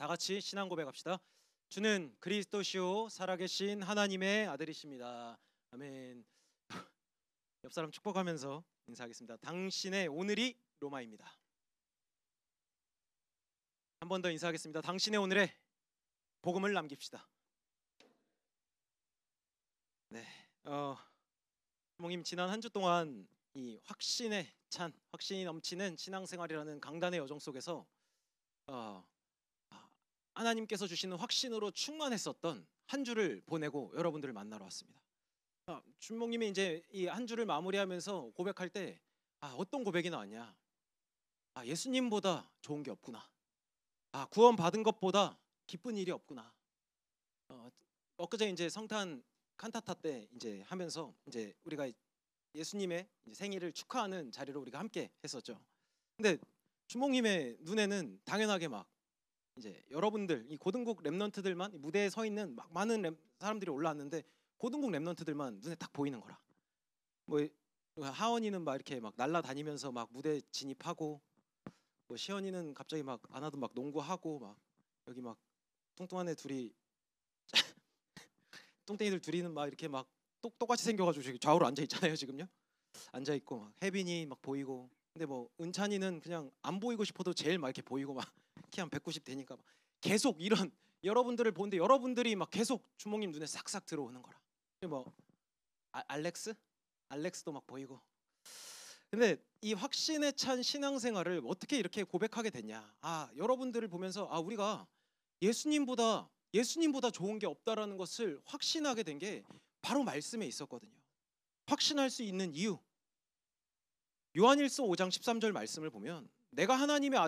다 같이 신앙 고백합시다. 주는 그리스도시요 살아계신 하나님의 아들이십니다. 아멘. 옆 사람 축복하면서 인사하겠습니다. 당신의 오늘이 로마입니다. 한 번 더 인사하겠습니다. 당신의 오늘에 복음을 남깁시다. 네, 주목님 지난 한 주 동안 이 확신에 찬, 확신이 넘치는 신앙생활이라는 강단의 여정 속에서 하나님께서 주시는 확신으로 충만했었던 한 주를 보내고 여러분들을 만나러 왔습니다. 주목님이 이제 이 한 주를 마무리하면서 고백할 때 어떤 고백이 나왔냐? 예수님보다 좋은 게 없구나. 구원 받은 것보다 기쁜 일이 없구나. 엊그제 이제 성탄 칸타타 때 이제 하면서 이제 우리가 예수님의 이제 생일을 축하하는 자리로 우리가 함께 했었죠. 근데 주목님의 눈에는 당연하게 막 이제 여러분들 이 고등국 랩런트들만 무대에 서 있는 막 많은 사람들이 올라왔는데 고등국 랩런트들만 눈에 딱 보이는 거라. 뭐 하원이는 막 이렇게 막 날라다니면서 막 무대 진입하고, 뭐 시연이는 갑자기 막 안 하던 막 농구하고, 막 여기 막 뚱뚱한 애 둘이 뚱땡이들 둘이는 막 이렇게 막 똑같이 생겨가지고 좌우로 앉아 있잖아요 지금요. 앉아 있고 막 혜빈이 막 보이고, 근데 뭐 은찬이는 그냥 안 보이고 싶어도 제일 막 이렇게 보이고 막 키 한 190 되니까 막 계속 이런 여러분들을 보는데 여러분들이 막 계속 주목님 눈에 싹싹 들어오는 거라. 뭐 알렉스도 막 보이고. 근데 이 확신에 찬 신앙생활을 어떻게 이렇게 고백하게 됐냐? 여러분들을 보면서 우리가 예수님보다 좋은 게 없다라는 것을 확신하게 된 게 바로 말씀에 있었거든요. 확신할 수 있는 이유, 요한일서 5장 13절 말씀을 보면 내가 하나님의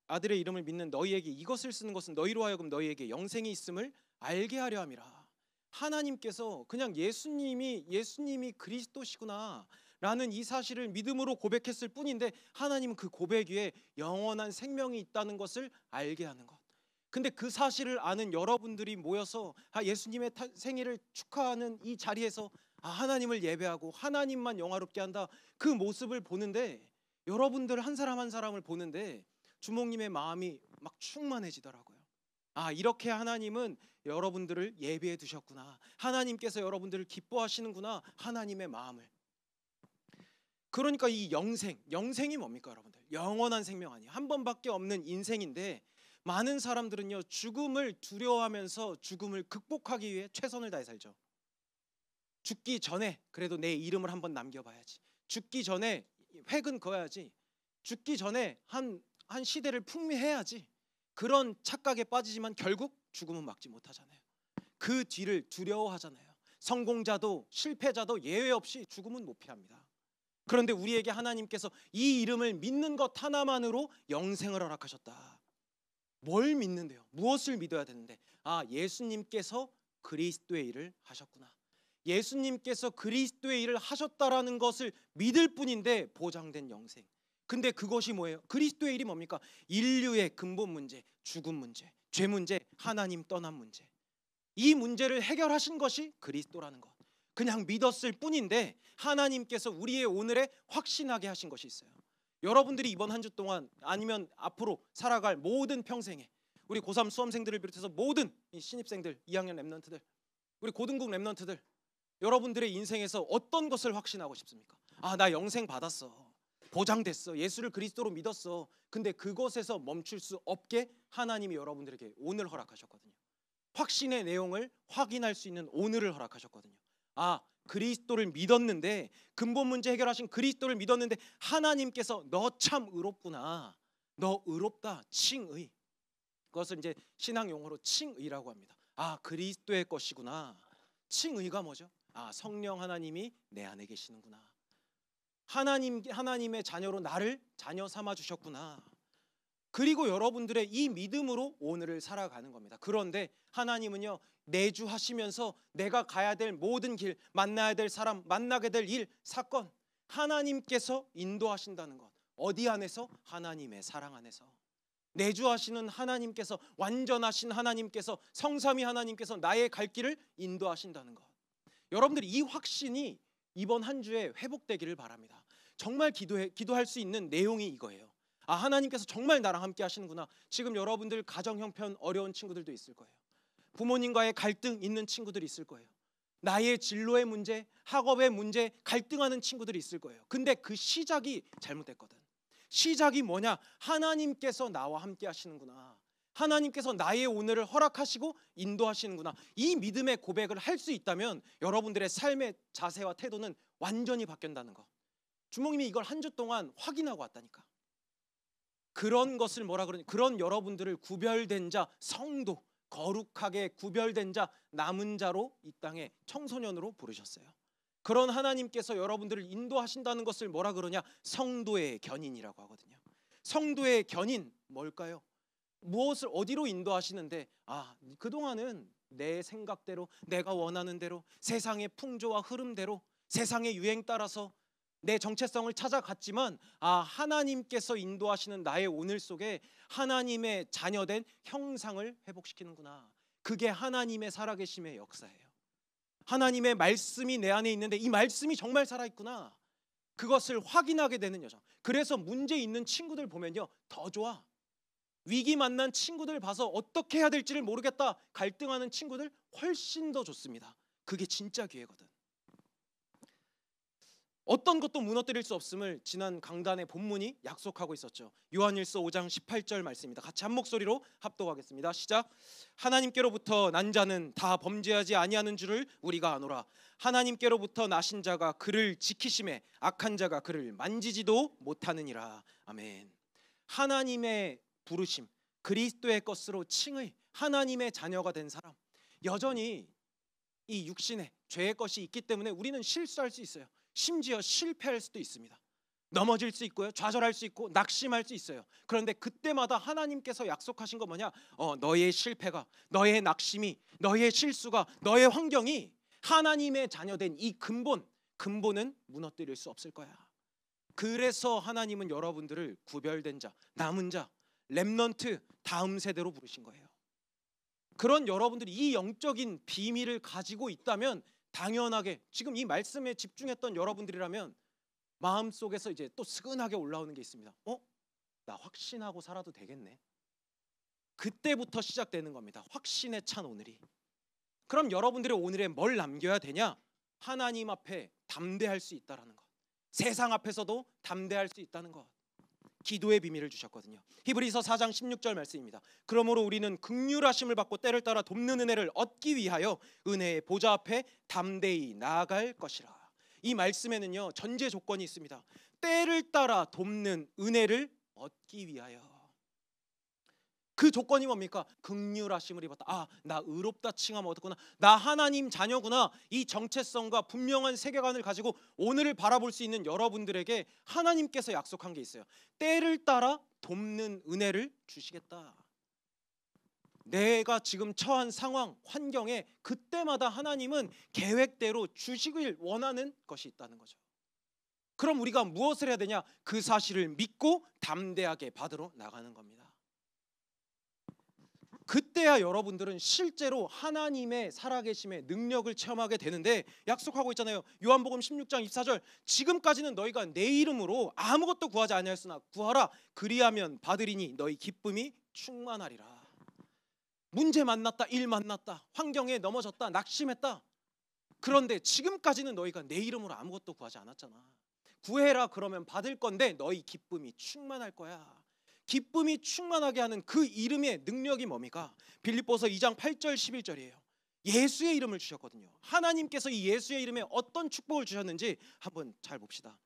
아들의 이름을 믿는 너희에게 이것을 쓰는 것은 너희로 하여금 너희에게 영생이 있음을 알게 하려 함이라. 하나님께서 그냥 예수님이 그리스도시구나 라는 이 사실을 믿음으로 고백했을 뿐인데 하나님은 그 고백 위에 영원한 생명이 있다는 것을 알게 하는 것. 근데 그 사실을 아는 여러분들이 모여서 예수님의 생일을 축하하는 이 자리에서 하나님을 예배하고 하나님만 영화롭게 한다, 그 모습을 보는데 여러분들 한 사람 한 사람을 보는데 주목님의 마음이 막 충만해지더라고요. 이렇게 하나님은 여러분들을 예배해 두셨구나. 하나님께서 여러분들을 기뻐하시는구나. 하나님의 마음을. 그러니까 이 영생이 뭡니까 여러분들? 영원한 생명 아니에요. 한 번밖에 없는 인생인데 많은 사람들은요 죽음을 두려워하면서 죽음을 극복하기 위해 최선을 다해 살죠. 죽기 전에 그래도 내 이름을 한번 남겨봐야지. 죽기 전에 획은 그어야지. 죽기 전에 한 시대를 풍미해야지. 그런 착각에 빠지지만 결국 죽음은 막지 못하잖아요. 그 뒤를 두려워하잖아요. 성공자도 실패자도 예외 없이 죽음은 못 피합니다. 그런데 우리에게 하나님께서 이 이름을 믿는 것 하나만으로 영생을 허락하셨다. 뭘 믿는데요? 무엇을 믿어야 되는데? 예수님께서 그리스도의 일을 하셨구나. 예수님께서 그리스도의 일을 하셨다라는 것을 믿을 뿐인데 보장된 영생. 근데 그것이 뭐예요? 그리스도의 일이 뭡니까? 인류의 근본 문제, 죽음 문제, 죄 문제, 하나님 떠난 문제. 이 문제를 해결하신 것이 그리스도라는 것. 그냥 믿었을 뿐인데 하나님께서 우리의 오늘에 확신하게 하신 것이 있어요. 여러분들이 이번 한 주 동안 아니면 앞으로 살아갈 모든 평생에 우리 고3 수험생들을 비롯해서 모든 이 신입생들, 2학년 랩런트들, 우리 고등국 랩런트들, 여러분들의 인생에서 어떤 것을 확신하고 싶습니까? 나 영생 받았어. 보장됐어. 예수를 그리스도로 믿었어. 근데 그것에서 멈출 수 없게 하나님이 여러분들에게 오늘 허락하셨거든요. 확신의 내용을 확인할 수 있는 오늘을 허락하셨거든요. 그리스도를 믿었는데, 근본 문제 해결하신 그리스도를 믿었는데 하나님께서 너 참 의롭구나. 너 의롭다. 칭의. 그것을 이제 신앙 용어로 칭의라고 합니다. 그리스도의 것이구나. 칭의가 뭐죠? 성령 하나님이 내 안에 계시는구나. 하나님의 자녀로 나를 자녀 삼아 주셨구나. 그리고 여러분들의 이 믿음으로 오늘을 살아가는 겁니다. 그런데 하나님은요 내주하시면서 내가 가야 될 모든 길, 만나야 될 사람, 만나게 될 일, 사건, 하나님께서 인도하신다는 것. 어디 안에서? 하나님의 사랑 안에서. 내주하시는 하나님께서, 완전하신 하나님께서, 성삼위 하나님께서 나의 갈 길을 인도하신다는 것. 여러분들이 이 확신이 이번 한 주에 회복되기를 바랍니다. 정말 기도할 수 있는 내용이 이거예요. 아, 하나님께서 정말 나랑 함께 하시는구나. 지금 여러분들 가정 형편 어려운 친구들도 있을 거예요. 부모님과의 갈등 있는 친구들이 있을 거예요. 나의 진로의 문제, 학업의 문제, 갈등하는 친구들이 있을 거예요. 근데 그 시작이 잘못됐거든. 시작이 뭐냐? 하나님께서 나와 함께 하시는구나. 하나님께서 나의 오늘을 허락하시고 인도하시는구나. 이 믿음의 고백을 할 수 있다면 여러분들의 삶의 자세와 태도는 완전히 바뀐다는 거. 주목님이 이걸 한 주 동안 확인하고 왔다니까. 그런 것을 뭐라 그러니? 그런 여러분들을 구별된 자, 성도, 거룩하게 구별된 자, 남은 자로 이 땅에 청소년으로 부르셨어요. 그런 하나님께서 여러분들을 인도하신다는 것을 뭐라 그러냐? 성도의 견인이라고 하거든요. 성도의 견인 뭘까요? 무엇을 어디로 인도하시는데, 아, 그동안은 내 생각대로, 내가 원하는 대로, 세상의 풍조와 흐름대로, 세상의 유행 따라서 내 정체성을 찾아갔지만, 아, 하나님께서 인도하시는 나의 오늘 속에 하나님의 자녀된 형상을 회복시키는구나. 그게 하나님의 살아계심의 역사예요. 하나님의 말씀이 내 안에 있는데 이 말씀이 정말 살아있구나. 그것을 확인하게 되는 여정. 그래서 문제 있는 친구들 보면요, 더 좋아. 위기 만난 친구들 봐서 어떻게 해야 될지를 모르겠다 갈등하는 친구들 훨씬 더 좋습니다. 그게 진짜 기회거든. 어떤 것도 무너뜨릴 수 없음을 지난 강단의 본문이 약속하고 있었죠. 요한일서 5장 18절 말씀입니다. 같이 한 목소리로 합독하겠습니다. 시작. 하나님께로부터 난 자는 다 범죄하지 아니하는 줄을 우리가 아노라. 하나님께로부터 나신 자가 그를 지키심에 악한 자가 그를 만지지도 못하느니라. 아멘. 하나님의 부르심, 그리스도의 것으로 칭의, 하나님의 자녀가 된 사람, 여전히 이 육신에 죄의 것이 있기 때문에 우리는 실수할 수 있어요. 심지어 실패할 수도 있습니다. 넘어질 수 있고요, 좌절할 수 있고 낙심할 수 있어요. 그런데 그때마다 하나님께서 약속하신 거 뭐냐? 너의 실패가, 너의 낙심이, 너의 실수가, 너의 환경이 하나님의 자녀된 이 근본은 무너뜨릴 수 없을 거야. 그래서 하나님은 여러분들을 구별된 자, 남은 자, 렘넌트, 다음 세대로 부르신 거예요. 그런 여러분들이 이 영적인 비밀을 가지고 있다면 당연하게 지금 이 말씀에 집중했던 여러분들이라면 마음속에서 이제 또 스근하게 올라오는 게 있습니다. 나 확신하고 살아도 되겠네. 그때부터 시작되는 겁니다. 확신에 찬 오늘이. 그럼 여러분들의 오늘에 뭘 남겨야 되냐? 하나님 앞에 담대할 수 있다라는 것. 세상 앞에서도 담대할 수 있다는 것. 기도의 비밀을 주셨거든요. 히브리서 4장 16절 말씀입니다. 그러므로 우리는 긍휼하심을 받고 때를 따라 돕는 은혜를 얻기 위하여 은혜의 보좌 앞에 담대히 나아갈 것이라. 이 말씀에는요, 전제 조건이 있습니다. 때를 따라 돕는 은혜를 얻기 위하여. 그 조건이 뭡니까? 긍휼하심을 입었다. 아, 나 의롭다 칭함 얻었구나. 나 하나님 자녀구나. 이 정체성과 분명한 세계관을 가지고 오늘을 바라볼 수 있는 여러분들에게 하나님께서 약속한 게 있어요. 때를 따라 돕는 은혜를 주시겠다. 내가 지금 처한 상황, 환경에 그때마다 하나님은 계획대로 주시길 원하는 것이 있다는 거죠. 그럼 우리가 무엇을 해야 되냐? 그 사실을 믿고 담대하게 받으러 나가는 겁니다. 그때야 여러분들은 실제로 하나님의 살아계심의 능력을 체험하게 되는데, 약속하고 있잖아요. 요한복음 16장 24절 지금까지는 너희가 내 이름으로 아무것도 구하지 아니하였으나 구하라 그리하면 받으리니 너희 기쁨이 충만하리라. 문제 만났다, 일 만났다, 환경에 넘어졌다, 낙심했다. 그런데 지금까지는 너희가 내 이름으로 아무것도 구하지 않았잖아. 구해라 그러면 받을 건데 너희 기쁨이 충만할 거야. 기쁨이 충만하게 하는 그 이름의 능력이 뭡니까? 빌립보서 2장 8절 11절이에요. 예수의 이름을 주셨거든요. 하나님께서 이 예수의 이름에 어떤 축복을 주셨는지 한번 잘 봅시다.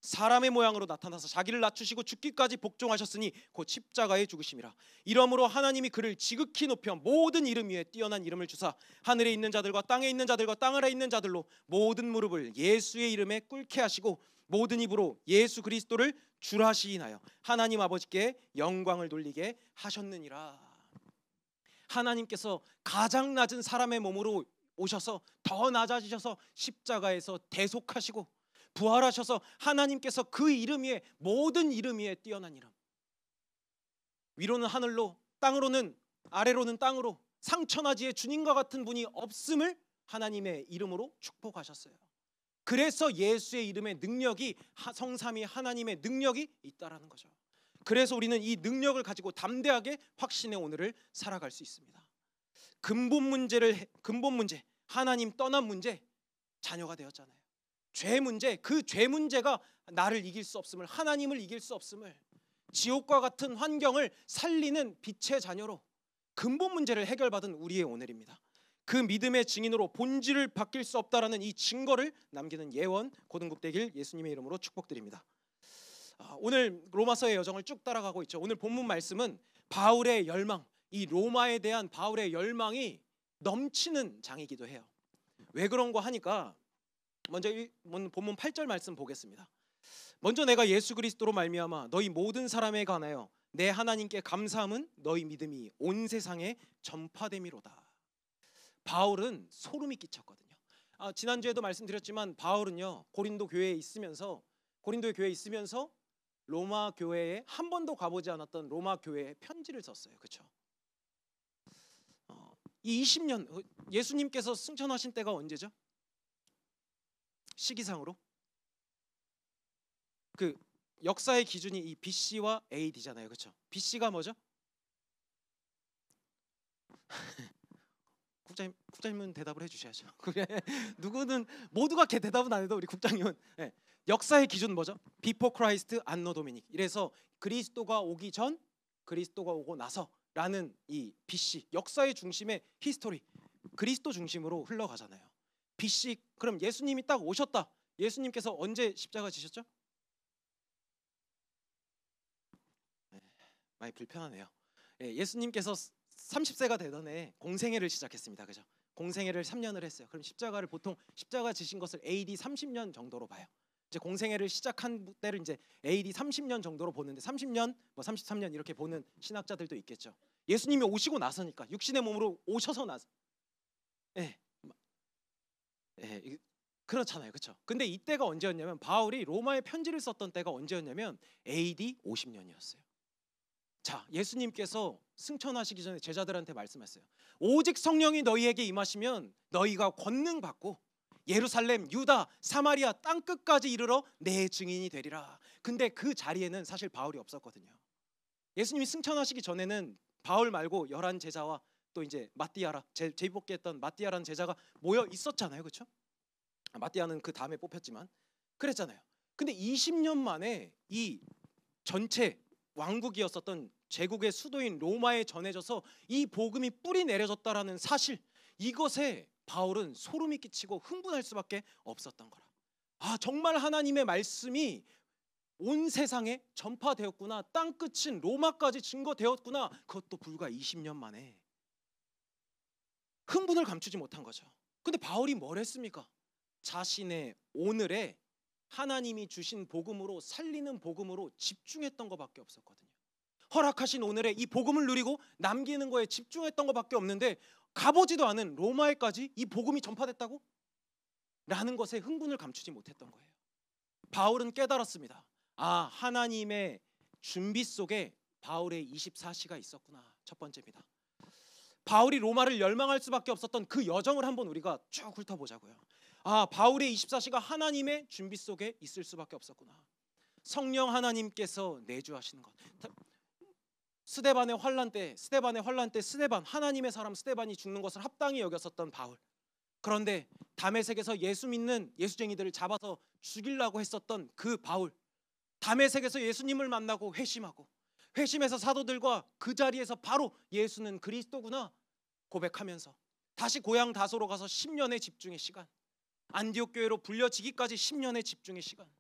사람의 모양으로 나타나서 자기를 낮추시고 죽기까지 복종하셨으니 곧 십자가에 죽으심이라. 이러므로 하나님이 그를 지극히 높여 모든 이름 위에 뛰어난 이름을 주사 하늘에 있는 자들과 땅에 있는 자들과 땅 아래 있는 자들로 모든 무릎을 예수의 이름에 꿇게 하시고 모든 입으로 예수 그리스도를 주라시인하여 하나님 아버지께 영광을 돌리게 하셨느니라. 하나님께서 가장 낮은 사람의 몸으로 오셔서 더 낮아지셔서 십자가에서 대속하시고 부활하셔서 하나님께서 그 이름 위에, 모든 이름 위에 뛰어난 이름, 위로는 하늘로 땅으로는 아래로는 땅으로 상천하지에 주님과 같은 분이 없음을 하나님의 이름으로 축복하셨어요. 그래서 예수의 이름의 능력이, 성삼위 하나님의 능력이 있다라는 거죠. 그래서 우리는 이 능력을 가지고 담대하게 확신의 오늘을 살아갈 수 있습니다. 근본 문제, 하나님 떠난 문제, 자녀가 되었잖아요. 죄 문제, 그 죄 문제가 나를 이길 수 없음을, 하나님을 이길 수 없음을, 지옥과 같은 환경을 살리는 빛의 자녀로 근본 문제를 해결받은 우리의 오늘입니다. 그 믿음의 증인으로 본질을 바뀔 수 없다라는 이 증거를 남기는 예원 고등국대길 예수님의 이름으로 축복드립니다. 오늘 로마서의 여정을 쭉 따라가고 있죠. 오늘 본문 말씀은 바울의 열망, 이 로마에 대한 바울의 열망이 넘치는 장이기도 해요. 왜 그런 거 하니까 먼저 본문 8절 말씀 보겠습니다. 먼저 내가 예수 그리스도로 말미암아 너희 모든 사람에 관하여 내 하나님께 감사함은 너희 믿음이 온 세상에 전파됨이로다. 바울은 소름이 끼쳤거든요. 지난주에도 말씀드렸지만 바울은요 고린도 교회에 있으면서 로마 교회에 한 번도 가보지 않았던 로마 교회에 편지를 썼어요. 그렇죠? 이 20년 예수님께서 승천하신 때가 언제죠? 시기상으로 그 역사의 기준이 이 BC와 AD잖아요. 그렇죠? BC가 뭐죠? 국장님은 대답을 해주셔야죠. 누구는 모두가 대답은 안 해도 우리 국장님은 역사의 기준 뭐죠? Before Christ, Anno Domini. 이래서 그리스도가 오기 전, 그리스도가 오고 나서라는 이 BC 역사의 중심의 히스토리, 그리스도 중심으로 흘러가잖아요. BC 그럼 예수님이 딱 오셨다. 예수님께서 언제 십자가 지셨죠? 많이 불편하네요. 예수님께서 30세가 되던 해 공생애를 시작했습니다. 그죠? 공생애를 3년을 했어요. 그럼 십자가를 보통 십자가 지신 것을 AD 30년 정도로 봐요. 이제 공생애를 시작한 때를 이제 AD 30년 정도로 보는데 30년, 뭐 33년 이렇게 보는 신학자들도 있겠죠. 예수님이 오시고 나서니까 육신의 몸으로 오셔서 나서, 그렇잖아요, 그렇죠? 근데 이때가 언제였냐면 바울이 로마에 편지를 썼던 때가 언제였냐면 AD 50년이었어요. 자, 예수님께서 승천하시기 전에 제자들한테 말씀했어요. 오직 성령이 너희에게 임하시면 너희가 권능 받고 예루살렘, 유다, 사마리아 땅끝까지 이르러 내 증인이 되리라. 근데 그 자리에는 사실 바울이 없었거든요. 예수님이 승천하시기 전에는 바울 말고 11 제자와 또 이제 마띠아라, 제비뽑기했던 마띠아라는 제자가 모여 있었잖아요. 그렇죠? 마띠아는 그 다음에 뽑혔지만 그랬잖아요. 근데 20년 만에 이 전체 왕국이었었던 제국의 수도인 로마에 전해져서 이 복음이 뿌리 내려졌다라는 사실, 이것에 바울은 소름이 끼치고 흥분할 수밖에 없었던 거라. 정말 하나님의 말씀이 온 세상에 전파되었구나, 땅끝인 로마까지 증거되었구나. 그것도 불과 20년 만에. 흥분을 감추지 못한 거죠. 근데 바울이 뭘 했습니까? 자신의 오늘에 하나님이 주신 복음으로, 살리는 복음으로 집중했던 것밖에 없었거든요. 허락하신 오늘에 이 복음을 누리고 남기는 거에 집중했던 것밖에 없는데 가보지도 않은 로마에까지 이 복음이 전파됐다고? 라는 것에 흥분을 감추지 못했던 거예요. 바울은 깨달았습니다. 하나님의 준비 속에 바울의 24시가 있었구나. 첫 번째입니다. 바울이 로마를 열망할 수밖에 없었던 그 여정을 한번 우리가 쭉 훑어보자고요. 바울의 24시가 하나님의 준비 속에 있을 수밖에 없었구나. 성령 하나님께서 내주하시는 것. 스데반의 환란 때 스데반, 하나님의 사람 스데반이 죽는 것을 합당히 여겼었던 바울. 그런데 다메섹에서 예수 믿는 예수쟁이들을 잡아서 죽이려고 했었던 그 바울. 다메섹에서 예수님을 만나고 회심해서 사도들과 그 자리에서 바로 예수는 그리스도구나 고백하면서 다시 고향 다소로 가서 10년의 집중의 시간, 안디옥 교회로 불려지기까지 10년의 집중의 시간,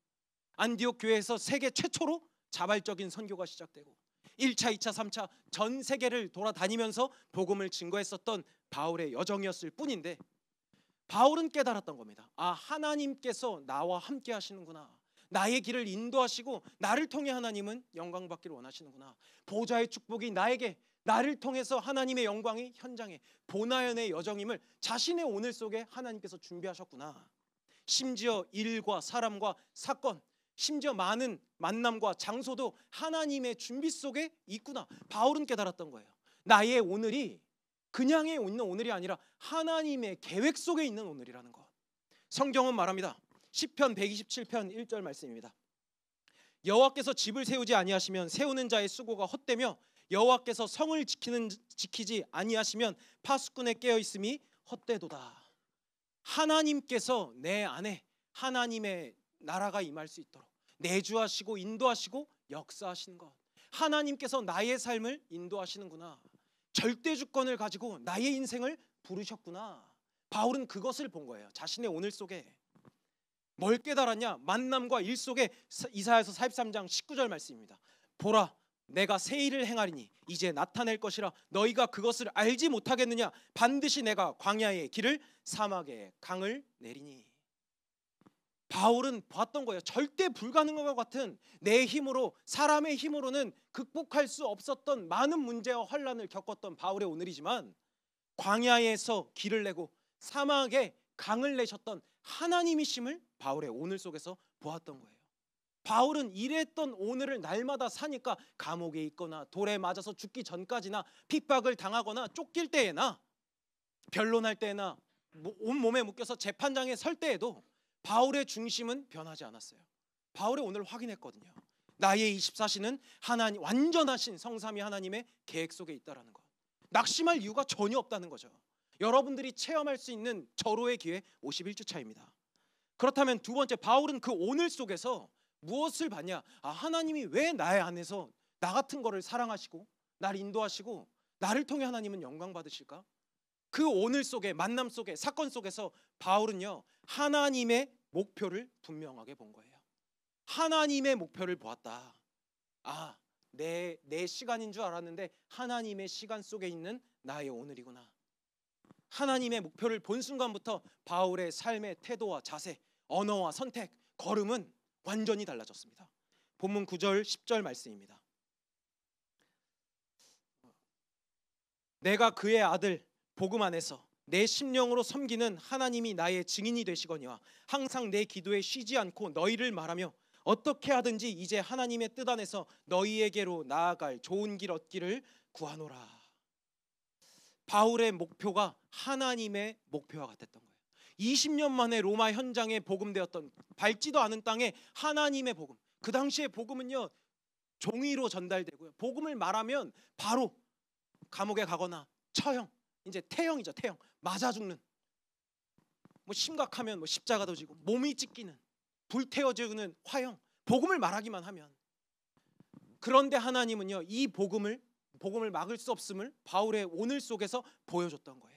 안디옥 교회에서 세계 최초로 자발적인 선교가 시작되고 1차, 2차, 3차 전 세계를 돌아다니면서 복음을 증거했었던 바울의 여정이었을 뿐인데, 바울은 깨달았던 겁니다. 하나님께서 나와 함께 하시는구나. 나의 길을 인도하시고 나를 통해 하나님은 영광 받기를 원하시는구나. 보좌의 축복이 나를 통해서 하나님의 영광이 현장에 보나연의 여정임을 자신의 오늘 속에 하나님께서 준비하셨구나. 심지어 일과 사람과 사건, 심지어 많은 만남과 장소도 하나님의 준비 속에 있구나. 바울은 깨달았던 거예요. 나의 오늘이 그냥에 있는 오늘이 아니라 하나님의 계획 속에 있는 오늘이라는 것. 성경은 말합니다. 시편 127편 1절 말씀입니다. 여호와께서 집을 세우지 아니하시면 세우는 자의 수고가 헛되며 여호와께서 성을 지키지 아니하시면 파수꾼의 깨어 있음이 헛되도다. 하나님께서 내 안에 하나님의 나라가 임할 수 있도록 내주하시고 인도하시고 역사하시는 것, 하나님께서 나의 삶을 인도하시는구나, 절대주권을 가지고 나의 인생을 부르셨구나. 바울은 그것을 본 거예요. 자신의 오늘 속에 뭘 깨달았냐? 만남과 일 속에 이사야서 43장 19절 말씀입니다. 보라, 내가 새 일을 행하리니 이제 나타낼 것이라 너희가 그것을 알지 못하겠느냐? 반드시 내가 광야의 길을 사막의 강을 내리니. 바울은 봤던 거예요. 절대 불가능한 것 같은 내 힘으로, 사람의 힘으로는 극복할 수 없었던 많은 문제와 환란을 겪었던 바울의 오늘이지만, 광야에서 길을 내고 사막에 강을 내셨던 하나님이심을 바울의 오늘 속에서 보았던 거예요. 바울은 이랬던 오늘을 날마다 사니까 감옥에 있거나 돌에 맞아서 죽기 전까지나 핍박을 당하거나 쫓길 때에나 변론할 때나 온몸에 묶여서 재판장에 설 때에도 바울의 중심은 변하지 않았어요. 바울의 오늘 확인했거든요. 나의 24시는 하나님, 완전하신 성삼위 하나님의 계획 속에 있다라는 것. 낙심할 이유가 전혀 없다는 거죠. 여러분들이 체험할 수 있는 절호의 기회 51주 차입니다. 그렇다면 두 번째, 바울은 그 오늘 속에서 무엇을 봤냐? 하나님이 왜 나의 안에서 나 같은 거를 사랑하시고 나를 인도하시고 나를 통해 하나님은 영광 받으실까? 그 오늘 속에, 만남 속에, 사건 속에서 바울은요, 하나님의 목표를 분명하게 본 거예요. 하나님의 목표를 보았다. 내 시간인 줄 알았는데 하나님의 시간 속에 있는 나의 오늘이구나. 하나님의 목표를 본 순간부터 바울의 삶의 태도와 자세, 언어와 선택, 걸음은 완전히 달라졌습니다. 본문 9절 10절 말씀입니다. 내가 그의 아들 복음 안에서 내 심령으로 섬기는 하나님이 나의 증인이 되시거니와 항상 내 기도에 쉬지 않고 너희를 말하며 어떻게 하든지 이제 하나님의 뜻 안에서 너희에게로 나아갈 좋은 길 얻기를 구하노라. 바울의 목표가 하나님의 목표와 같았던 거예요. 20년 만에 로마 현장에 복음되었던, 밟지도 않은 땅에 하나님의 복음. 그 당시에 복음은요, 종이로 전달되고요, 복음을 말하면 바로 감옥에 가거나 처형, 이제 태형이죠. 태형, 맞아 죽는, 심각하면 십자가도 지고 몸이 찢기는, 불태워지는 화형, 복음을 말하기만 하면. 그런데 하나님은요, 이 복음을 막을 수 없음을 바울의 오늘 속에서 보여줬던 거예요.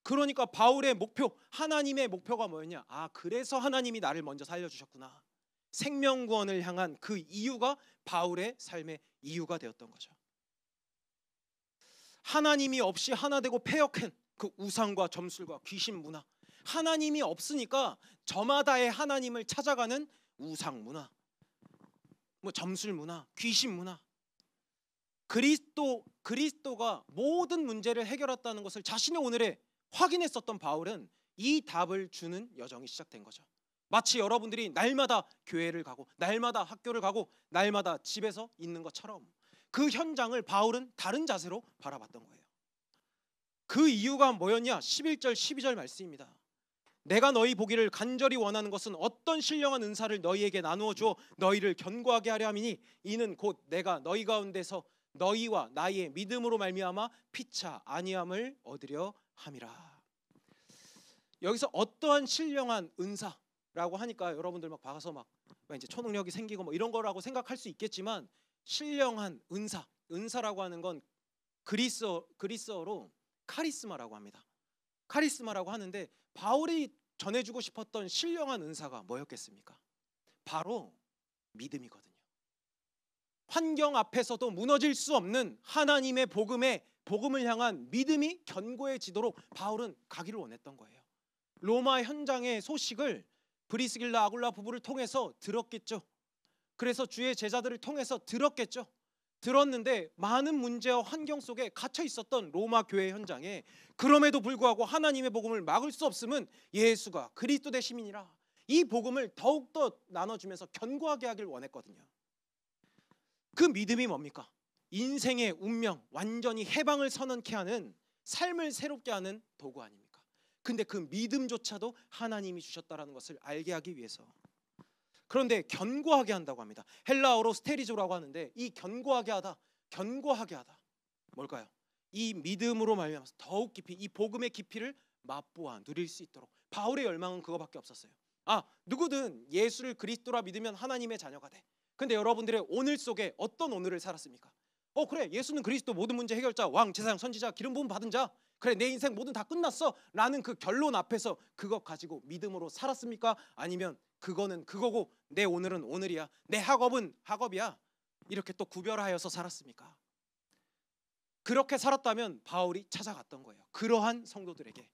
그러니까 바울의 목표, 하나님의 목표가 뭐였냐? 그래서 하나님이 나를 먼저 살려주셨구나. 생명구원을 향한 그 이유가 바울의 삶의 이유가 되었던 거죠. 하나님이 없이 하나 되고 패역한 그 우상과 점술과 귀신 문화, 하나님이 없으니까 저마다의 하나님을 찾아가는 우상 문화, 점술 문화, 귀신 문화, 그리스도가 모든 문제를 해결했다는 것을 자신의 오늘에 확인했었던 바울은 이 답을 주는 여정이 시작된 거죠. 마치 여러분들이 날마다 교회를 가고 날마다 학교를 가고 날마다 집에서 있는 것처럼 그 현장을 바울은 다른 자세로 바라봤던 거예요. 그 이유가 뭐였냐? 11절 12절 말씀입니다. 내가 너희 보기를 간절히 원하는 것은 어떤 신령한 은사를 너희에게 나누어 주어 너희를 견고하게 하려 함이니 이는 곧 내가 너희 가운데서 너희와 나의 믿음으로 말미암아 피차 아니함을 얻으려 함이라. 여기서 어떠한 신령한 은사라고 하니까 여러분들 막 봐서 막 이제 초능력이 생기고 이런 거라고 생각할 수 있겠지만, 신령한 은사라고 하는 건 그리스어로 카리스마라고 합니다. 카리스마라고 하는데, 바울이 전해주고 싶었던 신령한 은사가 뭐였겠습니까? 바로 믿음이거든요. 환경 앞에서도 무너질 수 없는 하나님의 복음을 향한 믿음이 견고해지도록 바울은 가기를 원했던 거예요. 로마 현장의 소식을 브리스길라 아굴라 부부를 통해서 들었겠죠. 그래서 주의 제자들을 통해서 들었겠죠. 들었는데 많은 문제와 환경 속에 갇혀 있었던 로마 교회 현장에 그럼에도 불구하고 하나님의 복음을 막을 수 없음은 예수가 그리스도 되심이니라. 이 복음을 더욱더 나눠주면서 견고하게 하길 원했거든요. 그 믿음이 뭡니까? 인생의 운명, 완전히 해방을 선언케 하는, 삶을 새롭게 하는 도구 아닙니까? 근데 그 믿음조차도 하나님이 주셨다라는 것을 알게 하기 위해서, 그런데 견고하게 한다고 합니다. 헬라어로 스테리조라고 하는데 이 견고하게 하다, 견고하게 하다 뭘까요? 이 믿음으로 말미암아서 더욱 깊이 이 복음의 깊이를 맛보아 누릴 수 있도록. 바울의 열망은 그거밖에 없었어요. 누구든 예수를 그리스도라 믿으면 하나님의 자녀가 돼. 근데 여러분들의 오늘 속에 어떤 오늘을 살았습니까? 그래, 예수는 그리스도, 모든 문제 해결자, 왕, 제사장, 선지자, 기름 부음 받은 자, 그래 내 인생 모든 다 끝났어 라는 그 결론 앞에서 그것 가지고 믿음으로 살았습니까? 아니면 그거는 그거고 내 오늘은 오늘이야, 내 학업은 학업이야, 이렇게 또 구별하여서 살았습니까? 그렇게 살았다면 바울이 찾아갔던 거예요. 그러한 성도들에게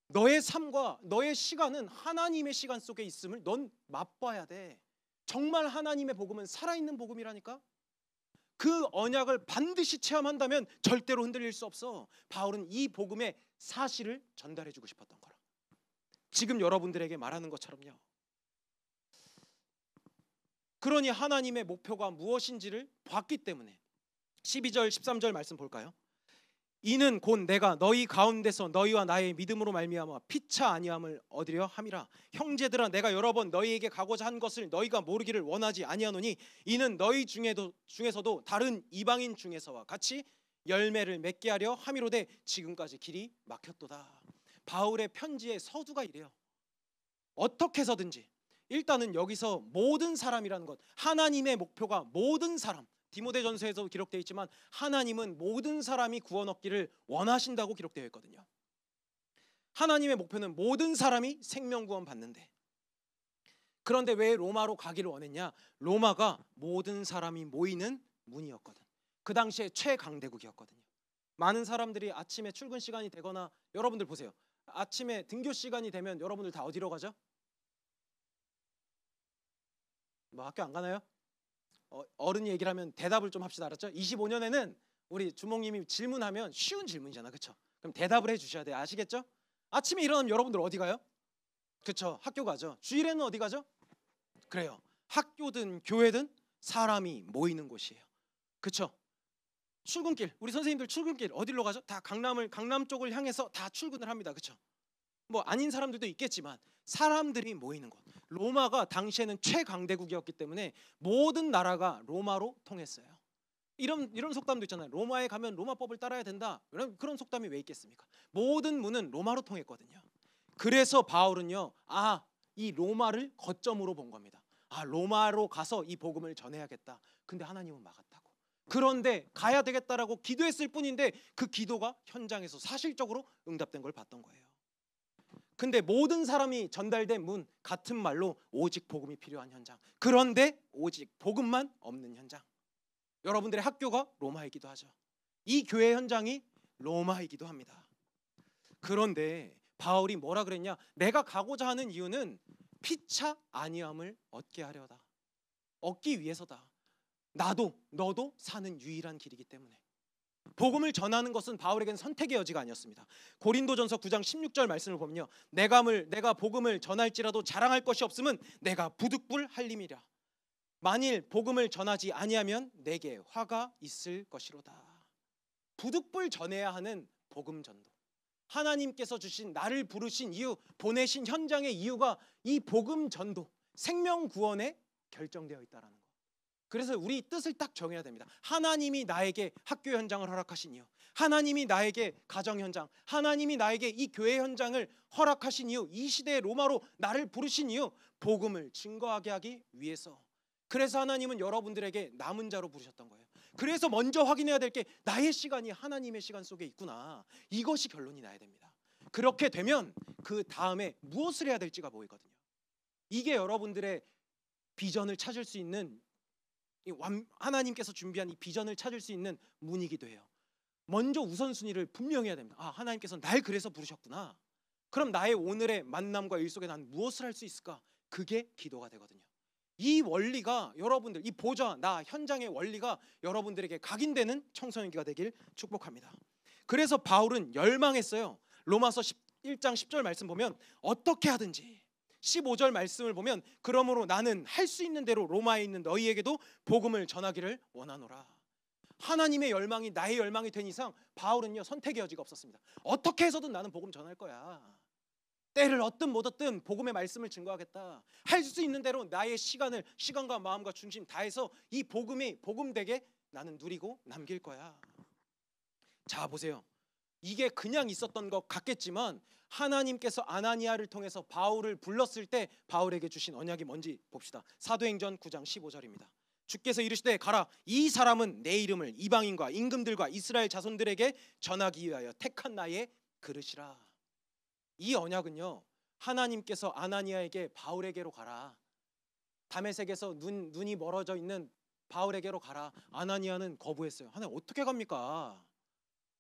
너의 삶과 너의 시간은 하나님의 시간 속에 있음을 넌 맛봐야 돼. 정말 하나님의 복음은 살아있는 복음이라니까. 그 언약을 반드시 체험한다면 절대로 흔들릴 수 없어. 바울은 이 복음의 사실을 전달해주고 싶었던 거라. 지금 여러분들에게 말하는 것처럼요. 그러니 하나님의 목표가 무엇인지를 봤기 때문에 12절 13절 말씀 볼까요? 이는 곧 내가 너희 가운데서 너희와 나의 믿음으로 말미암아 피차 아니함을 얻으려 함이라. 형제들아, 내가 여러 번 너희에게 가고자 한 것을 너희가 모르기를 원하지 아니하노니 이는 너희 중에서도 다른 이방인 중에서와 같이 열매를 맺게 하려 함이로되 지금까지 길이 막혔도다. 바울의 편지의 서두가 이래요. 어떻게 해서든지 일단은 여기서 모든 사람이라는 것, 하나님의 목표가 모든 사람, 디모데전서에도 기록되어 있지만 하나님은 모든 사람이 구원 얻기를 원하신다고 기록되어 있거든요. 하나님의 목표는 모든 사람이 생명구원 받는데, 그런데 왜 로마로 가기를 원했냐? 로마가 모든 사람이 모이는 문이었거든. 그 당시에 최강대국이었거든요. 많은 사람들이 아침에 출근 시간이 되거나, 여러분들 보세요, 아침에 등교 시간이 되면 여러분들 다 어디로 가죠? 뭐 학교 안 가나요? 어른 얘기를 하면 대답을 좀 합시다. 알았죠? 25년에는 우리 주목님이 질문하면 쉬운 질문이잖아, 그렇죠? 그럼 대답을 해주셔야 돼요. 아시겠죠? 아침에 일어나면 여러분들 어디 가요? 그렇죠? 학교 가죠. 주일에는 어디 가죠? 그래요. 학교든 교회든 사람이 모이는 곳이에요. 그렇죠? 출근길, 우리 선생님들 출근길 어디로 가죠? 다 강남 쪽을 향해서 다 출근을 합니다. 그렇죠? 뭐 아닌 사람들도 있겠지만 사람들이 모이는 곳. 로마가 당시에는 최강대국이었기 때문에 모든 나라가 로마로 통했어요. 이런 속담도 있잖아요. 로마에 가면 로마법을 따라야 된다. 그런 속담이 왜 있겠습니까? 모든 문은 로마로 통했거든요. 그래서 바울은요, 이 로마를 거점으로 본 겁니다. 로마로 가서 이 복음을 전해야겠다. 근데 하나님은 막았다고. 그런데 가야 되겠다라고 기도했을 뿐인데 그 기도가 현장에서 사실적으로 응답된 걸 봤던 거예요. 근데 모든 사람이 전달된 문, 같은 말로 오직 복음이 필요한 현장. 그런데 오직 복음만 없는 현장. 여러분들의 학교가 로마이기도 하죠. 이 교회 현장이 로마이기도 합니다. 그런데 바울이 뭐라 그랬냐? 내가 가고자 하는 이유는 피차 아니함을 얻게 하려다. 얻기 위해서다. 나도 너도 사는 유일한 길이기 때문에. 복음을 전하는 것은 바울에게는 선택의 여지가 아니었습니다. 고린도전서 9장 16절 말씀을 보면요, 내가 복음을 전할지라도 자랑할 것이 없음은 내가 부득불 할림이라. 만일 복음을 전하지 아니하면 내게 화가 있을 것이로다. 부득불 전해야 하는 복음 전도, 하나님께서 주신, 나를 부르신 이유, 보내신 현장의 이유가 이 복음 전도, 생명 구원에 결정되어 있다라는 거. 그래서 우리 뜻을 딱 정해야 됩니다. 하나님이 나에게 학교 현장을 허락하신 이유, 하나님이 나에게 가정 현장, 하나님이 나에게 이 교회 현장을 허락하신 이유, 이 시대의 로마로 나를 부르신 이유, 복음을 증거하게 하기 위해서. 그래서 하나님은 여러분들에게 남은 자로 부르셨던 거예요. 그래서 먼저 확인해야 될 게 나의 시간이 하나님의 시간 속에 있구나. 이것이 결론이 나야 됩니다. 그렇게 되면 그 다음에 무엇을 해야 될지가 보이거든요. 이게 여러분들의 비전을 찾을 수 있는, 하나님께서 준비한 이 비전을 찾을 수 있는 문이기도 해요. 먼저 우선순위를 분명히 해야 됩니다. 하나님께서 날 그래서 부르셨구나. 그럼 나의 오늘의 만남과 일 속에 난 무엇을 할 수 있을까? 그게 기도가 되거든요. 이 원리가 여러분들, 이 보좌, 나 현장의 원리가 여러분들에게 각인되는 청소년기가 되길 축복합니다. 그래서 바울은 열망했어요. 로마서 1장 10절 말씀 보면 어떻게 하든지, 15절 말씀을 보면 그러므로 나는 할 수 있는 대로 로마에 있는 너희에게도 복음을 전하기를 원하노라. 하나님의 열망이 나의 열망이 된 이상 바울은요, 선택의 여지가 없었습니다. 어떻게 해서든 나는 복음 전할 거야. 때를 얻든 못 얻든 복음의 말씀을 증거하겠다. 할 수 있는 대로 나의 시간과 마음과 중심 다해서 이 복음되게 나는 누리고 남길 거야. 자, 보세요. 이게 그냥 있었던 것 같겠지만 하나님께서 아나니아를 통해서 바울을 불렀을 때 바울에게 주신 언약이 뭔지 봅시다. 사도행전 9장 15절입니다. 주께서 이르시되 가라, 이 사람은 내 이름을 이방인과 임금들과 이스라엘 자손들에게 전하기 위하여 택한 나의 그릇이라. 이 언약은요, 하나님께서 아나니아에게 바울에게로 가라, 다메섹에서 눈이 멀어져 있는 바울에게로 가라. 아나니아는 거부했어요. 하나님 어떻게 갑니까?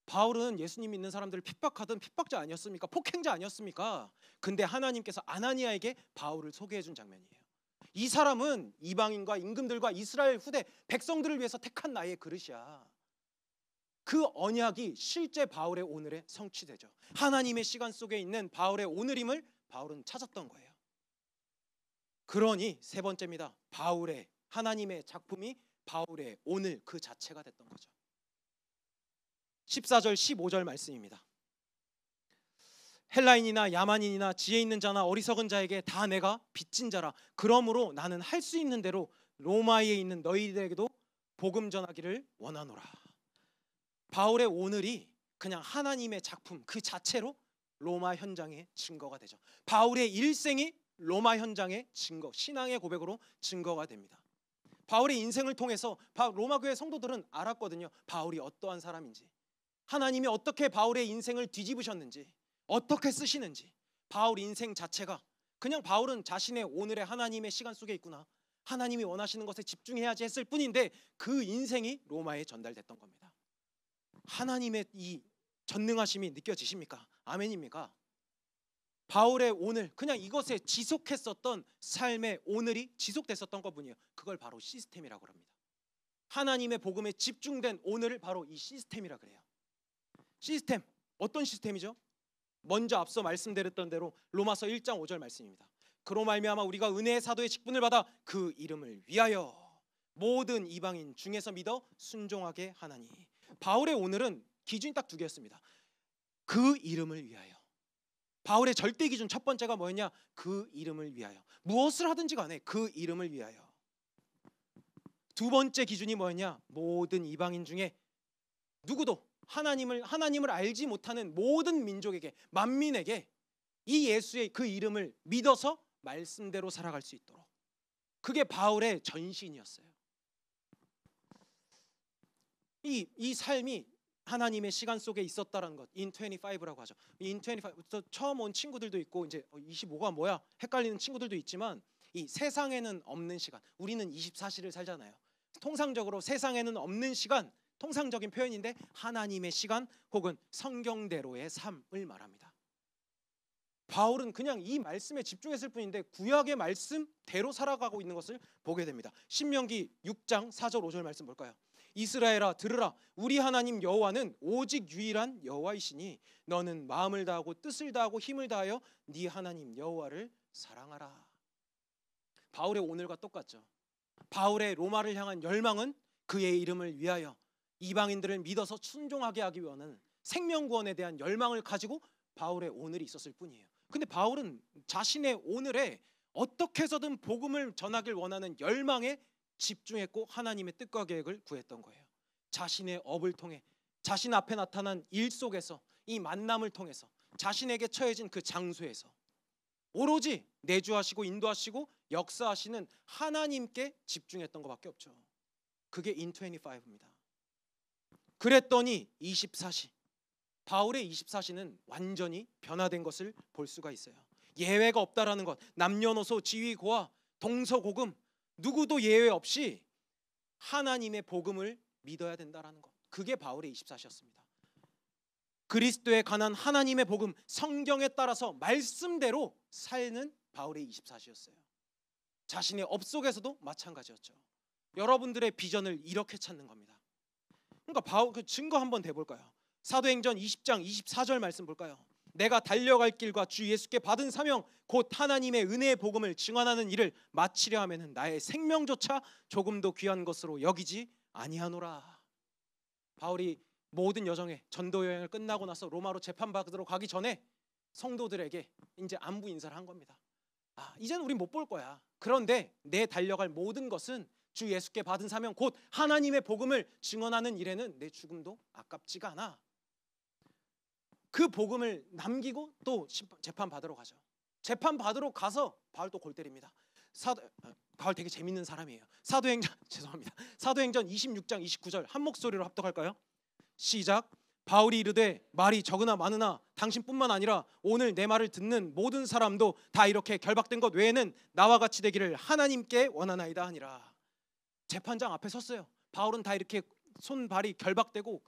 바울은 예수님 믿는 사람들을 핍박하던 핍박자 아니었습니까? 폭행자 아니었습니까? 근데 하나님께서 아나니아에게 바울을 소개해 준 장면이에요. 이 사람은 이방인과 임금들과 이스라엘 후대 백성들을 위해서 택한 나의 그릇이야. 그 언약이 실제 바울의 오늘에 성취되죠. 하나님의 시간 속에 있는 바울의 오늘임을 바울은 찾았던 거예요. 그러니 세 번째입니다. 바울의 하나님의 작품이 바울의 오늘 그 자체가 됐던 거죠. 14절 15절 말씀입니다. 헬라인이나 야만인이나 지혜 있는 자나 어리석은 자에게 다 내가 빚진 자라. 그러므로 나는 할 수 있는 대로 로마에 있는 너희들에게도 복음 전하기를 원하노라. 바울의 오늘이 그냥 하나님의 작품 그 자체로 로마 현장의 증거가 되죠. 바울의 일생이 로마 현장의 증거, 신앙의 고백으로 증거가 됩니다. 바울의 인생을 통해서 로마 교회 성도들은 알았거든요. 바울이 어떠한 사람인지, 하나님이 어떻게 바울의 인생을 뒤집으셨는지, 어떻게 쓰시는지. 바울 인생 자체가 그냥 바울은 자신의 오늘의 하나님의 시간 속에 있구나, 하나님이 원하시는 것에 집중해야지 했을 뿐인데 그 인생이 로마에 전달됐던 겁니다. 하나님의 이 전능하심이 느껴지십니까? 아멘입니까? 바울의 오늘, 그냥 이것에 지속했었던 삶의 오늘이 지속됐었던 것뿐이에요. 그걸 바로 시스템이라고 합니다. 하나님의 복음에 집중된 오늘을 바로 이 시스템이라 그래요. 시스템, 어떤 시스템이죠? 먼저 앞서 말씀드렸던 대로 로마서 1장 5절 말씀입니다. 그로 말미암아 우리가 은혜의 사도의 직분을 받아 그 이름을 위하여 모든 이방인 중에서 믿어 순종하게 하나니. 바울의 오늘은 기준이 딱 두 개였습니다. 그 이름을 위하여. 바울의 절대 기준 첫 번째가 뭐였냐? 그 이름을 위하여. 무엇을 하든지 간에 그 이름을 위하여. 두 번째 기준이 뭐였냐? 모든 이방인 중에 누구도 하나님을 알지 못하는 모든 민족에게, 만민에게 이 예수의 그 이름을 믿어서 말씀대로 살아갈 수 있도록. 그게 바울의 전신이었어요. 이 삶이 하나님의 시간 속에 있었다라는 것, in 25라고 하죠. in 25, 처음 온 친구들도 있고 이제 25가 뭐야 헷갈리는 친구들도 있지만, 이 세상에는 없는 시간, 우리는 24시를 살잖아요. 통상적으로 세상에는 없는 시간, 통상적인 표현인데 하나님의 시간 혹은 성경대로의 삶을 말합니다. 바울은 그냥 이 말씀에 집중했을 뿐인데 구약의 말씀대로 살아가고 있는 것을 보게 됩니다. 신명기 6장 4절 5절 말씀 볼까요? 이스라엘아 들으라, 우리 하나님 여호와는 오직 유일한 여호와이시니 너는 마음을 다하고 뜻을 다하고 힘을 다하여 네 하나님 여호와를 사랑하라. 바울의 오늘과 똑같죠. 바울의 로마를 향한 열망은 그의 이름을 위하여 이방인들을 믿어서 순종하게 하기 위한 생명구원에 대한 열망을 가지고 바울의 오늘이 있었을 뿐이에요. 근데 바울은 자신의 오늘에 어떻게 해서든 복음을 전하길 원하는 열망에 집중했고 하나님의 뜻과 계획을 구했던 거예요. 자신의 업을 통해, 자신 앞에 나타난 일 속에서, 이 만남을 통해서, 자신에게 처해진 그 장소에서 오로지 내주하시고 인도하시고 역사하시는 하나님께 집중했던 것밖에 없죠. 그게 in 25입니다. 그랬더니 24시, 바울의 24시는 완전히 변화된 것을 볼 수가 있어요. 예외가 없다라는 것, 남녀노소 지위고하 동서고금 누구도 예외 없이 하나님의 복음을 믿어야 된다라는 것, 그게 바울의 24시였습니다. 그리스도에 관한 하나님의 복음, 성경에 따라서 말씀대로 살는 바울의 24시였어요. 자신의 업 속에서도 마찬가지였죠. 여러분들의 비전을 이렇게 찾는 겁니다. 그러니까 바울 그 증거 한번 대볼까요? 사도행전 20장 24절 말씀 볼까요? 내가 달려갈 길과 주 예수께 받은 사명 곧 하나님의 은혜의 복음을 증언하는 일을 마치려 하면은 나의 생명조차 조금도 귀한 것으로 여기지 아니하노라. 바울이 모든 여정에 전도 여행을 끝나고 나서 로마로 재판받으러 가기 전에 성도들에게 이제 안부 인사를 한 겁니다. 이제는 우린 못 볼 거야. 그런데 내 달려갈 모든 것은 주 예수께 받은 사명 곧 하나님의 복음을 증언하는 일에는 내 죽음도 아깝지가 않아. 그 복음을 남기고 또 재판 받으러 가죠. 재판 받으러 가서 바울 또 골 때립니다. 바울 되게 재밌는 사람이에요. 사도행전 죄송합니다. 사도행전 26장 29절 한 목소리로 합독할까요? 시작. 바울이 이르되 말이 적으나 많으나 당신뿐만 아니라 오늘 내 말을 듣는 모든 사람도 다 이렇게 결박된 것 외에는 나와 같이 되기를 하나님께 원하나이다 하니라. 재판장 앞에 섰어요. 바울은 다 이렇게 손발이 결박되고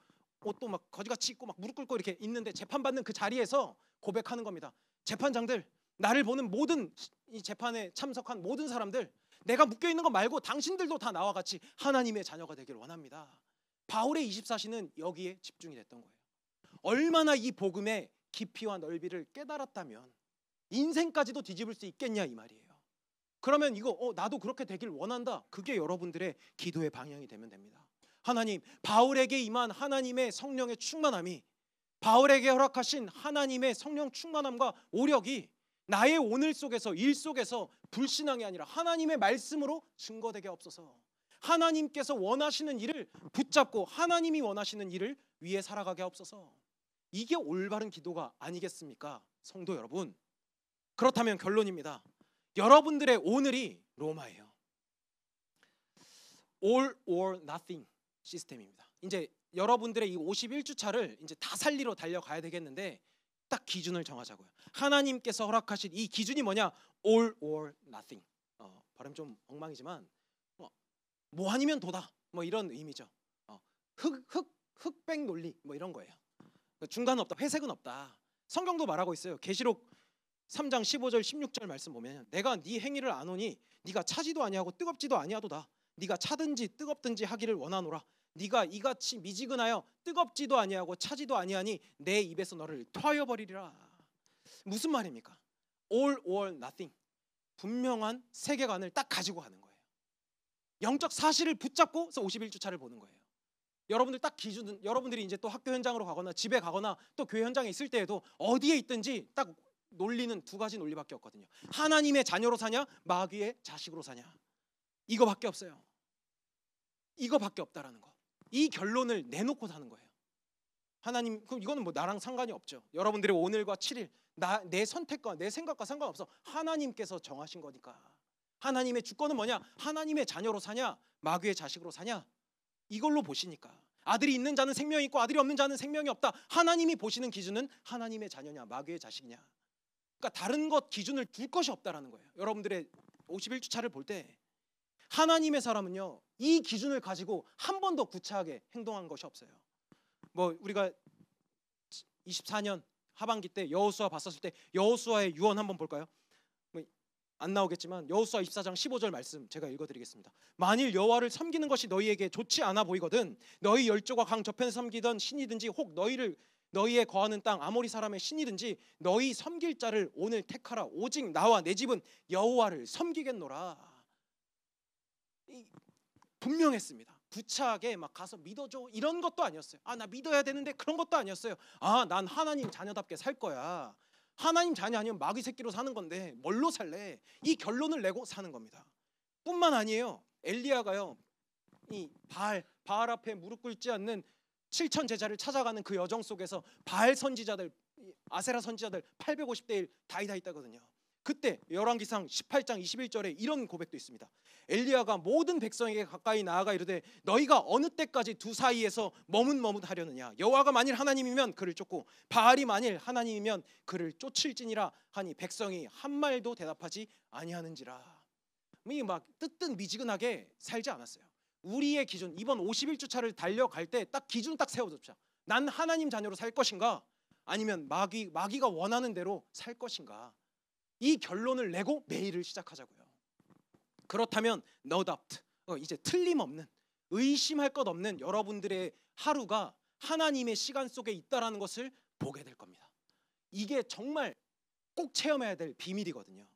옷도 막 거지같이 입고 막 무릎 꿇고 이렇게 있는데 재판받는 그 자리에서 고백하는 겁니다. 재판장들, 나를 보는 모든 이 재판에 참석한 모든 사람들, 내가 묶여 있는 거 말고 당신들도 다 나와 같이 하나님의 자녀가 되기를 원합니다. 바울의 24시는 여기에 집중이 됐던 거예요. 얼마나 이 복음의 깊이와 넓이를 깨달았다면 인생까지도 뒤집을 수 있겠냐 이 말이에요. 그러면 이거 나도 그렇게 되길 원한다. 그게 여러분들의 기도의 방향이 되면 됩니다. 하나님, 바울에게 임한 하나님의 성령의 충만함이, 바울에게 허락하신 하나님의 성령 충만함과 오력이 나의 오늘 속에서, 일 속에서 불신앙이 아니라 하나님의 말씀으로 증거되게 없어서 하나님께서 원하시는 일을 붙잡고 하나님이 원하시는 일을 위해 살아가게 없어서. 이게 올바른 기도가 아니겠습니까? 성도 여러분, 그렇다면 결론입니다. 여러분들의 오늘이 로마예요. All or nothing 시스템입니다. 이제 여러분들의 이 51주차를 이제 다 살리러 달려가야 되겠는데 딱 기준을 정하자고요. 하나님께서 허락하신 이 기준이 뭐냐? All or nothing. 발음 좀 엉망이지만 뭐 아니면 도다. 뭐 이런 의미죠. 흑백 논리 뭐 이런 거예요. 중간은 없다. 회색은 없다. 성경도 말하고 있어요. 계시록 3장 15절 16절 말씀 보면 내가 네 행위를 아노니 네가 차지도 아니하고 뜨겁지도 아니하도다. 네가 차든지 뜨겁든지 하기를 원하노라. 네가 이같이 미지근하여 뜨겁지도 아니하고 차지도 아니하니 내 입에서 너를 토하여 버리리라. 무슨 말입니까? All or nothing. 분명한 세계관을 딱 가지고 가는 거예요. 영적 사실을 붙잡고서 51주차를 보는 거예요. 여러분들 딱 기준은, 여러분들이 이제 또 학교 현장으로 가거나 집에 가거나 또 교회 현장에 있을 때에도 어디에 있든지 딱 논리는 두 가지 논리밖에 없거든요. 하나님의 자녀로 사냐, 마귀의 자식으로 사냐. 이거밖에 없어요. 이거밖에 없다라는 거. 이 결론을 내놓고 사는 거예요. 하나님, 그럼 이거는 뭐 나랑 상관이 없죠. 여러분들의 오늘과 7일, 내 선택과 내 생각과 상관없어. 하나님께서 정하신 거니까. 하나님의 주권은 뭐냐? 하나님의 자녀로 사냐, 마귀의 자식으로 사냐. 이걸로 보시니까. 아들이 있는 자는 생명이 있고 아들이 없는 자는 생명이 없다. 하나님이 보시는 기준은 하나님의 자녀냐, 마귀의 자식이냐. 그러니까 다른 것 기준을 둘 것이 없다라는 거예요. 여러분들의 51주차를 볼 때 하나님의 사람은요, 이 기준을 가지고 한 번도 구차하게 행동한 것이 없어요. 뭐 우리가 24년 하반기 때 여호수아 봤었을 때 여호수아의 유언 한번 볼까요? 안 나오겠지만 여호수아 24장 15절 말씀 제가 읽어드리겠습니다. 만일 여호와를 섬기는 것이 너희에게 좋지 않아 보이거든 너희 열조가 강 저편에 섬기던 신이든지 혹 너희의 거하는 땅 아모리 사람의 신이든지 너희 섬길 자를 오늘 택하라. 오직 나와 내 집은 여호와를 섬기겠노라. 분명했습니다. 구차하게 막 가서 믿어줘 이런 것도 아니었어요. 나 믿어야 되는데 그런 것도 아니었어요. 난 하나님 자녀답게 살 거야. 하나님 자녀 아니면 마귀 새끼로 사는 건데 뭘로 살래? 이 결론을 내고 사는 겁니다. 뿐만 아니에요. 엘리야가요, 이 바알 앞에 무릎 꿇지 않는 7천 제자를 찾아가는 그 여정 속에서 바알 선지자들, 아세라 선지자들 850대 1 다이다 있다거든요. 그때 열왕기상 18장 21절에 이런 고백도 있습니다. 엘리야가 모든 백성에게 가까이 나아가 이르되 너희가 어느 때까지 두 사이에서 머뭇머뭇하려느냐. 여호와가 만일 하나님이면 그를 쫓고 바알이 만일 하나님이면 그를 쫓을지니라 하니 백성이 한 말도 대답하지 아니하는지라. 막 뜨뜻미지근하게 살지 않았어요. 우리의 기준, 이번 51주차를 달려갈 때 딱 기준 딱 세워둡시다. 난 하나님 자녀로 살 것인가 아니면 마귀가 원하는 대로 살 것인가. 이 결론을 내고 매일을 시작하자고요. 그렇다면 no doubt, 이제 틀림없는, 의심할 것 없는 여러분들의 하루가 하나님의 시간 속에 있다라는 것을 보게 될 겁니다. 이게 정말 꼭 체험해야 될 비밀이거든요.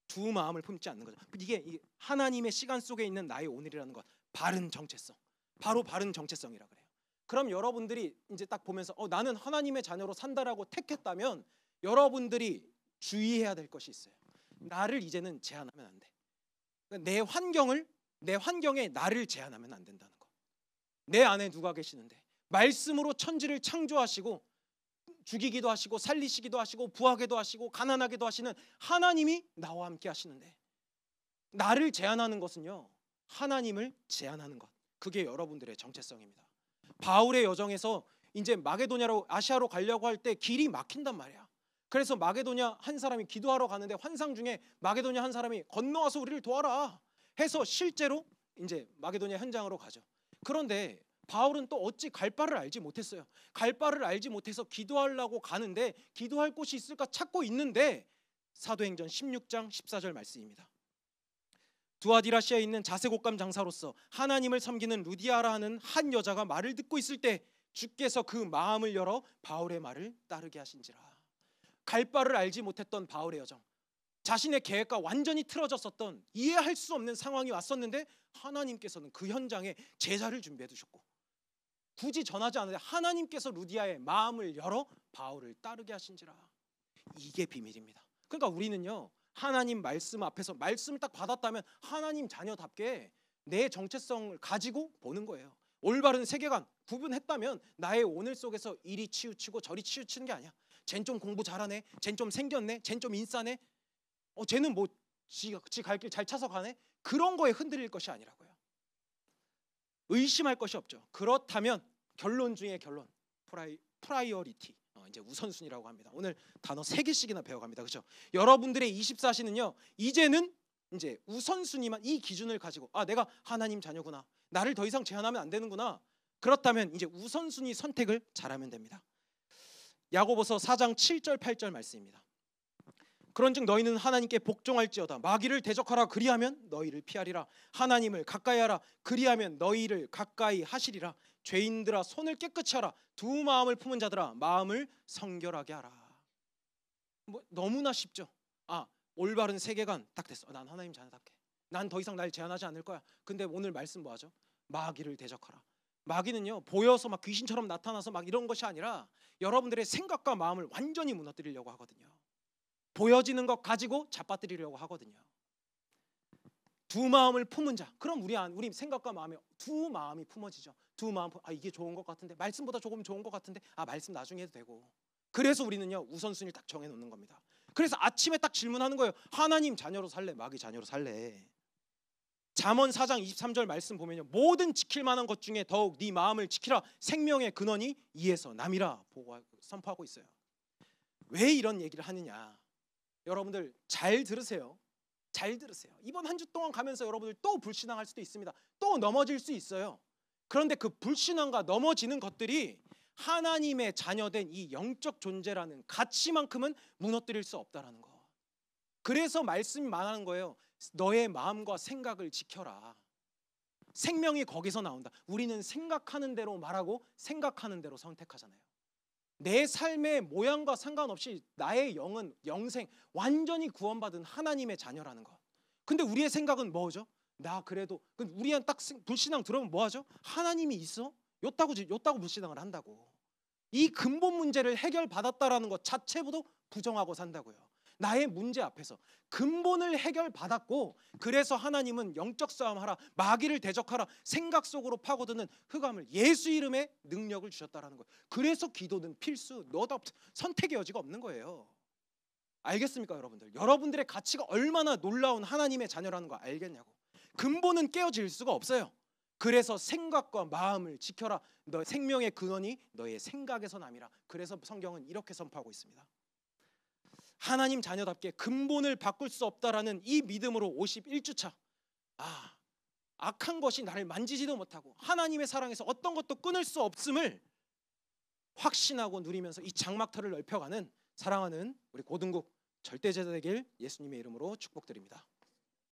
두 마음을 품지 않는 거죠. 이게 하나님의 시간 속에 있는 나의 오늘이라는 것, 바른 정체성, 바로 바른 정체성이라 그래요. 그럼 여러분들이 이제 딱 보면서 나는 하나님의 자녀로 산다라고 택했다면 여러분들이 주의해야 될 것이 있어요. 나를 이제는 제한하면 안 돼. 내 환경에 나를 제한하면 안 된다는 거. 내 안에 누가 계시는데 말씀으로 천지를 창조하시고 죽이기도 하시고 살리시기도 하시고 부하게도 하시고 가난하게도 하시는 하나님이 나와 함께 하시는데, 나를 제한하는 것은요, 하나님을 제한하는 것. 그게 여러분들의 정체성입니다. 바울의 여정에서 이제 마게도냐로, 아시아로 가려고 할 때 길이 막힌단 말이야. 그래서 마게도냐 한 사람이 기도하러 가는데 환상 중에 마게도냐 한 사람이 건너와서 우리를 도와라 해서 실제로 이제 마게도냐 현장으로 가죠. 그런데 바울은 또 어찌 갈 바를 알지 못했어요. 갈 바를 알지 못해서 기도하려고 가는데 기도할 곳이 있을까 찾고 있는데 사도행전 16장 14절 말씀입니다. 두아디라시아에 있는 자색옷감 장사로서 하나님을 섬기는 루디아라 하는 한 여자가 말을 듣고 있을 때 주께서 그 마음을 열어 바울의 말을 따르게 하신지라. 갈 바를 알지 못했던 바울의 여정, 자신의 계획과 완전히 틀어졌었던 이해할 수 없는 상황이 왔었는데 하나님께서는 그 현장에 제자를 준비해 두셨고 굳이 전하지 않는데 하나님께서 루디아의 마음을 열어 바울을 따르게 하신지라. 이게 비밀입니다. 그러니까 우리는요, 하나님 말씀 앞에서 말씀을 딱 받았다면 하나님 자녀답게 내 정체성을 가지고 보는 거예요. 올바른 세계관 구분했다면 나의 오늘 속에서 이리 치우치고 저리 치우치는 게 아니야. 쟨 좀 공부 잘하네, 쟨 좀 생겼네, 쟨 좀 인싸네, 쟤는 뭐 지 갈 길 잘 찾아 가네. 그런 거에 흔들릴 것이 아니라고요. 의심할 것이 없죠. 그렇다면 결론 중에 결론, 프라이어리티, 이제 우선순위라고 합니다. 오늘 단어 3개씩이나 배워갑니다. 그렇죠? 여러분들의 24시는요, 이제는 이제 우선순위만, 이 기준을 가지고 내가 하나님 자녀구나, 나를 더 이상 제한하면 안 되는구나. 그렇다면 이제 우선순위 선택을 잘하면 됩니다. 야고보서 4장 7절 8절 말씀입니다. 그런즉 너희는 하나님께 복종할지어다. 마귀를 대적하라. 그리하면 너희를 피하리라. 하나님을 가까이하라. 그리하면 너희를 가까이 하시리라. 죄인들아 손을 깨끗이 하라. 두 마음을 품은 자들아 마음을 성결하게 하라. 너무나 쉽죠. 올바른 세계관 딱 됐어. 난 하나님 자녀답게, 난 더 이상 날 제한하지 않을 거야. 근데 오늘 말씀 뭐하죠? 마귀를 대적하라. 마귀는요, 보여서 막 귀신처럼 나타나서 막 이런 것이 아니라 여러분들의 생각과 마음을 완전히 무너뜨리려고 하거든요. 보여지는 것 가지고 잡아뜨리려고 하거든요. 두 마음을 품은 자. 그럼 우리 생각과 마음에 두 마음이 품어지죠. 두 마음, 이게 좋은 것 같은데, 말씀보다 조금 좋은 것 같은데, 말씀 나중에 해도 되고. 그래서 우리는요, 우선순위를 딱 정해놓는 겁니다. 그래서 아침에 딱 질문하는 거예요. 하나님 자녀로 살래, 마귀 자녀로 살래? 잠언 4장 23절 말씀 보면요, 모든 지킬 만한 것 중에 더욱 네 마음을 지키라. 생명의 근원이 이에서 남이라 선포하고 있어요. 왜 이런 얘기를 하느냐? 여러분들 잘 들으세요. 잘 들으세요. 이번 한 주 동안 가면서 여러분들 또 불신앙할 수도 있습니다. 또 넘어질 수 있어요. 그런데 그 불신앙과 넘어지는 것들이 하나님의 자녀된 이 영적 존재라는 가치만큼은 무너뜨릴 수 없다라는 거. 그래서 말씀이 말하는 거예요. 너의 마음과 생각을 지켜라. 생명이 거기서 나온다. 우리는 생각하는 대로 말하고 생각하는 대로 선택하잖아요. 내 삶의 모양과 상관없이 나의 영은 영생, 완전히 구원받은 하나님의 자녀라는 것. 근데 우리의 생각은 뭐죠? 나 그래도, 우리한 딱 불신앙 들어오면 뭐하죠? 하나님이 있어? 요따고 불신앙을 한다고. 이 근본 문제를 해결받았다라는 것 자체부터 부정하고 산다고요. 나의 문제 앞에서 근본을 해결받았고, 그래서 하나님은 영적 싸움하라, 마귀를 대적하라, 생각 속으로 파고드는 흑암을 예수 이름의 능력을 주셨다라는 거예요. 그래서 기도는 필수, 선택의 여지가 없는 거예요. 알겠습니까 여러분들? 여러분들의 가치가 얼마나 놀라운 하나님의 자녀라는 거 알겠냐고. 근본은 깨어질 수가 없어요. 그래서 생각과 마음을 지켜라. 너 생명의 근원이 너의 생각에서 남이라. 그래서 성경은 이렇게 선포하고 있습니다. 하나님 자녀답게 근본을 바꿀 수 없다라는 이 믿음으로 51주차, 악한 것이 나를 만지지도 못하고 하나님의 사랑에서 어떤 것도 끊을 수 없음을 확신하고 누리면서 이 장막터를 넓혀가는 사랑하는 우리 고등국 절대제자 되길 예수님의 이름으로 축복드립니다.